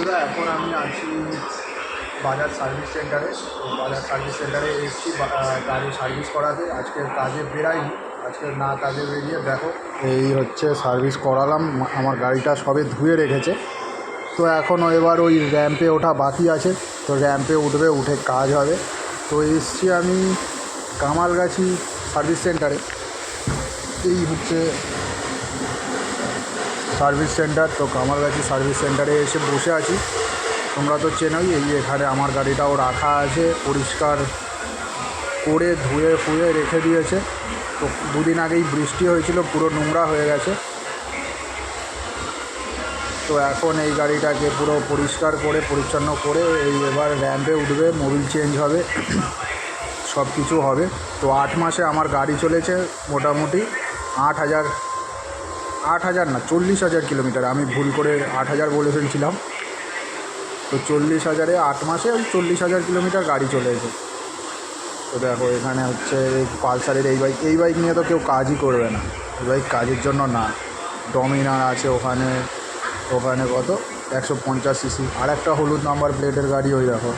বন্ধুরা, এখন আমি আছি বাজাজ সার্ভিস সেন্টারে। তো বাজাজ সার্ভিস সেন্টারে এসেছি গাড়ি সার্ভিস করাতে। আজকে কাজে বেরাইনি, আজকে না কাজে বেরিয়ে দেখো এই হচ্ছে সার্ভিস করালাম। আমার গাড়িটা সবে ধুয়ে রেখেছে। তো এখনও এবার ওই র্যাম্পে ওঠা বাকি আছে, তো র্যাম্পে উঠবে, উঠে কাজ হবে। তো এসছি আমি কামালগাছি সার্ভিস সেন্টারে। এই হচ্ছে সার্ভিস সেন্টার। তো কামালগাছি সার্ভিস সেন্টারে এসে বসে আছি। তোমরা তো চেনোই, এই এখানে আমার গাড়িটাও রাখা আছে, পরিষ্কার করে ধুয়ে ফুয়ে রেখে দিয়েছে। তো দুদিন আগেই বৃষ্টি হয়েছিল, পুরো নোংরা হয়ে গেছে। তো এখন এই গাড়িটাকে পুরো পরিষ্কার করে পরিচ্ছন্ন করে এই এবার র্যাম্পে উঠবে, মোবিল চেঞ্জ হবে, সব কিছু হবে। তো 8 মাসে আমার গাড়ি চলেছে মোটামুটি 8,000 না 40,000 কিলোমিটার। আমি ভুল করে 8,000 বলে ফেলছিলাম। তো 40,000-এ 8 মাসে ওই 40,000 কিলোমিটার গাড়ি চলেছে। তো দেখো এখানে হচ্ছে পালসারের এই বাইক নিয়ে তো কেউ কাজই করবে না, এই বাইক কাজের জন্য না। ডমিনার আছে ওখানে কত 150 সিসি। আর একটা হলুদ নাম্বার প্লেটের গাড়ি, ওই দেখো